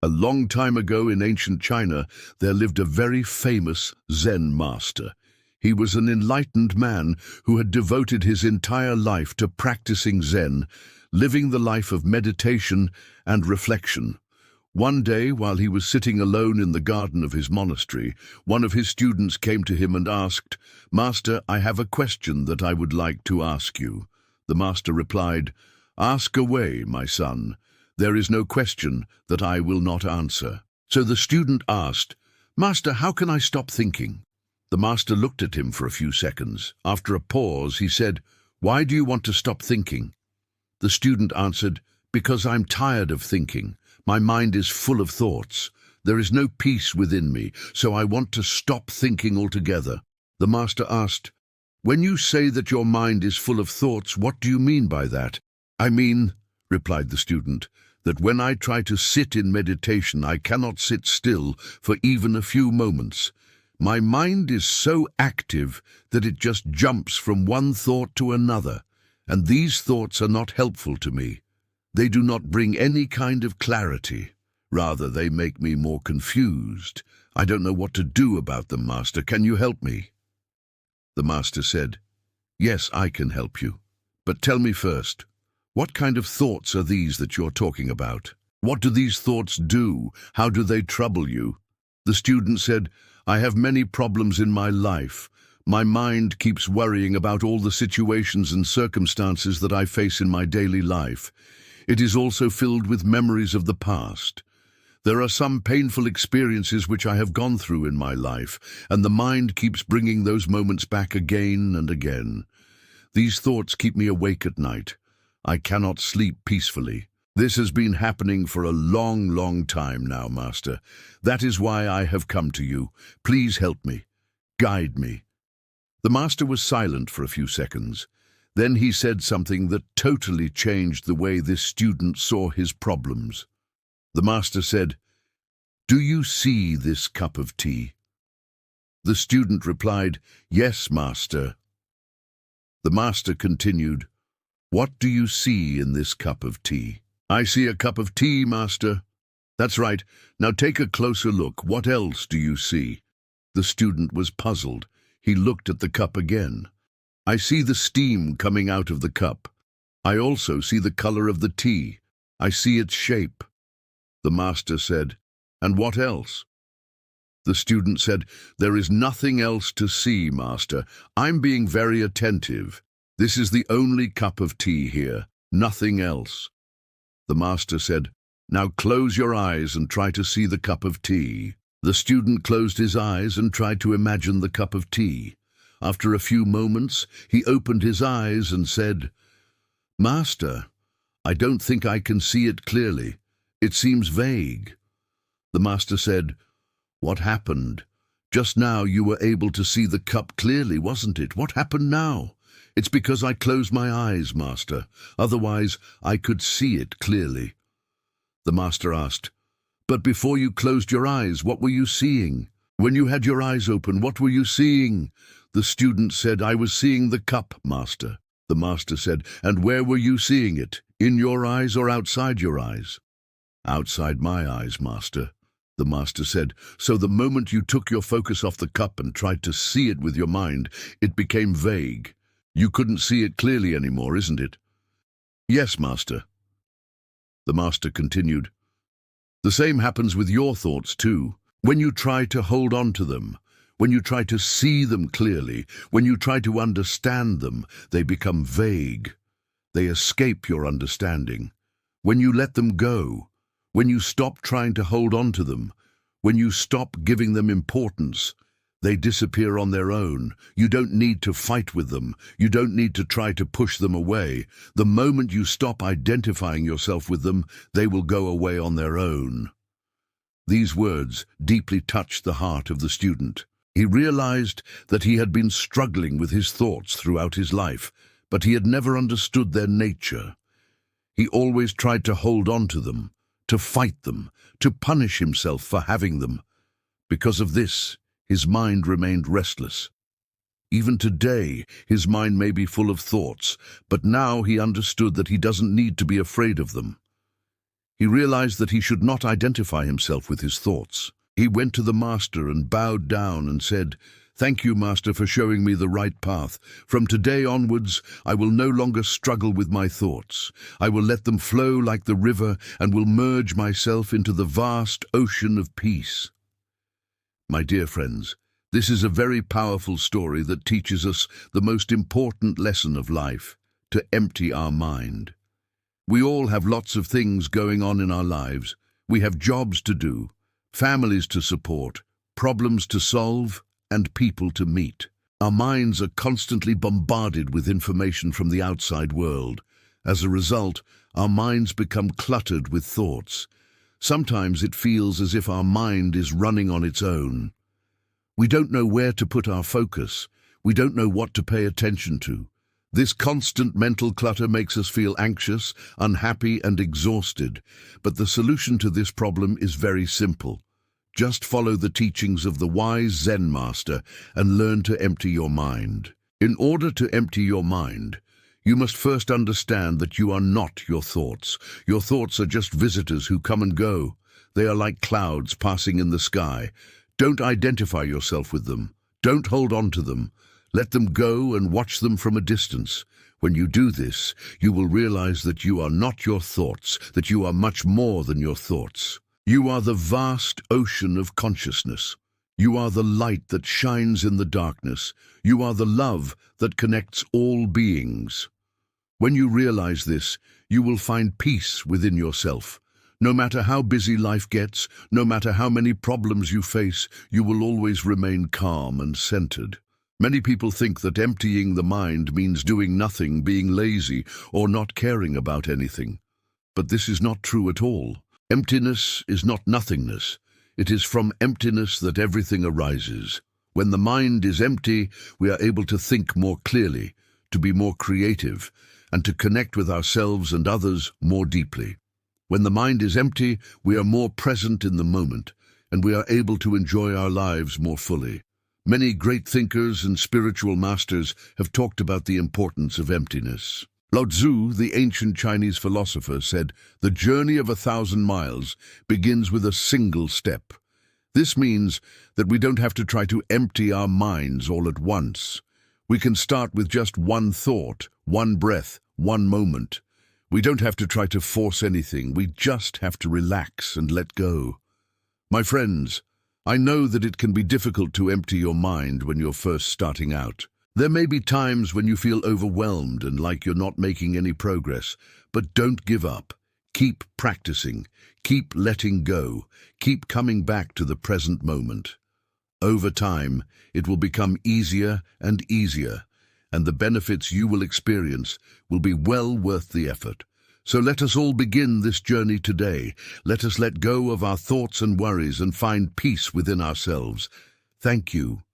A long time ago in ancient China, there lived a very famous Zen master. He was an enlightened man who had devoted his entire life to practicing Zen, living the life of meditation and reflection. One day, while he was sitting alone in the garden of his monastery, one of his students came to him and asked, "Master, I have a question that I would like to ask you." The master replied, "Ask away, my son. There is no question that I will not answer." So the student asked, "Master, how can I stop thinking?" The master looked at him for a few seconds. After a pause, he said, "Why do you want to stop thinking?" The student answered, "Because I'm tired of thinking. My mind is full of thoughts. There is no peace within me, so I want to stop thinking altogether." The master asked, "When you say that your mind is full of thoughts, what do you mean by that?" "I mean," replied the student, "that when I try to sit in meditation, I cannot sit still for even a few moments. My mind is so active that it just jumps from one thought to another, and these thoughts are not helpful to me. They do not bring any kind of clarity. Rather, they make me more confused. I don't know what to do about them, Master. Can you help me?" The master said, "Yes, I can help you. But tell me first, what kind of thoughts are these that you're talking about? What do these thoughts do? How do they trouble you?" The student said, "I have many problems in my life. My mind keeps worrying about all the situations and circumstances that I face in my daily life. It is also filled with memories of the past. There are some painful experiences which I have gone through in my life, and the mind keeps bringing those moments back again and again. These thoughts keep me awake at night. I cannot sleep peacefully. This has been happening for a long, long time now, Master. That is why I have come to you. Please help me. Guide me." The master was silent for a few seconds. Then he said something that totally changed the way this student saw his problems. The master said, "Do you see this cup of tea?" The student replied, "Yes, Master." The master continued, "What do you see in this cup of tea?" "I see a cup of tea, Master." "That's right. Now take a closer look. What else do you see?" The student was puzzled. He looked at the cup again. "I see the steam coming out of the cup. I also see the color of the tea. I see its shape." The master said, "And what else?" The student said, "There is nothing else to see, Master. I'm being very attentive. This is the only cup of tea here, nothing else." The master said, "Now close your eyes and try to see the cup of tea." The student closed his eyes and tried to imagine the cup of tea. After a few moments, he opened his eyes and said, "Master, I don't think I can see it clearly. It seems vague." The master said, "What happened? Just now you were able to see the cup clearly, wasn't it? What happened now?" "It's because I closed my eyes, Master. Otherwise, I could see it clearly." The master asked, "But before you closed your eyes, what were you seeing? When you had your eyes open, what were you seeing?" The student said, "I was seeing the cup, Master." The master said, "And where were you seeing it? In your eyes or outside your eyes?" "Outside my eyes, Master." The master said, "So the moment you took your focus off the cup and tried to see it with your mind, it became vague. You couldn't see it clearly anymore, isn't it?" "Yes, Master." The master continued, "The same happens with your thoughts too. When you try to hold on to them, when you try to see them clearly, when you try to understand them, they become vague. They escape your understanding. When you let them go, when you stop trying to hold on to them, when you stop giving them importance, they disappear on their own. You don't need to fight with them. You don't need to try to push them away. The moment you stop identifying yourself with them, they will go away on their own." These words deeply touched the heart of the student. He realized that he had been struggling with his thoughts throughout his life, but he had never understood their nature. He always tried to hold on to them, to fight them, to punish himself for having them. Because of this, his mind remained restless. Even today, his mind may be full of thoughts, but now he understood that he doesn't need to be afraid of them. He realized that he should not identify himself with his thoughts. He went to the master and bowed down and said, "Thank you, Master, for showing me the right path. From today onwards, I will no longer struggle with my thoughts. I will let them flow like the river and will merge myself into the vast ocean of peace." My dear friends, this is a very powerful story that teaches us the most important lesson of life, to empty our mind. We all have lots of things going on in our lives. We have jobs to do, families to support, problems to solve, and people to meet. Our minds are constantly bombarded with information from the outside world. As a result, our minds become cluttered with thoughts. Sometimes it feels as if our mind is running on its own. We don't know where to put our focus. We don't know what to pay attention to. This constant mental clutter makes us feel anxious, unhappy, and exhausted. But the solution to this problem is very simple. Just follow the teachings of the wise Zen master and learn to empty your mind. In order to empty your mind, you must first understand that you are not your thoughts. Your thoughts are just visitors who come and go. They are like clouds passing in the sky. Don't identify yourself with them. Don't hold on to them. Let them go and watch them from a distance. When you do this, you will realize that you are not your thoughts, that you are much more than your thoughts. You are the vast ocean of consciousness. You are the light that shines in the darkness. You are the love that connects all beings. When you realize this, you will find peace within yourself. No matter how busy life gets, no matter how many problems you face, you will always remain calm and centered. Many people think that emptying the mind means doing nothing, being lazy, or not caring about anything. But this is not true at all. Emptiness is not nothingness. It is from emptiness that everything arises. When the mind is empty, we are able to think more clearly, to be more creative, and to connect with ourselves and others more deeply. When the mind is empty, we are more present in the moment, and we are able to enjoy our lives more fully. Many great thinkers and spiritual masters have talked about the importance of emptiness. Lao Tzu, the ancient Chinese philosopher, said, "The journey of 1,000 miles begins with a single step." This means that we don't have to try to empty our minds all at once. We can start with just one thought, one breath, one moment. We don't have to try to force anything. We just have to relax and let go. My friends, I know that it can be difficult to empty your mind when you're first starting out. There may be times when you feel overwhelmed and like you're not making any progress, but don't give up. Keep practicing, keep letting go, keep coming back to the present moment. Over time, it will become easier and easier, and the benefits you will experience will be well worth the effort. So let us all begin this journey today. Let us let go of our thoughts and worries and find peace within ourselves. Thank you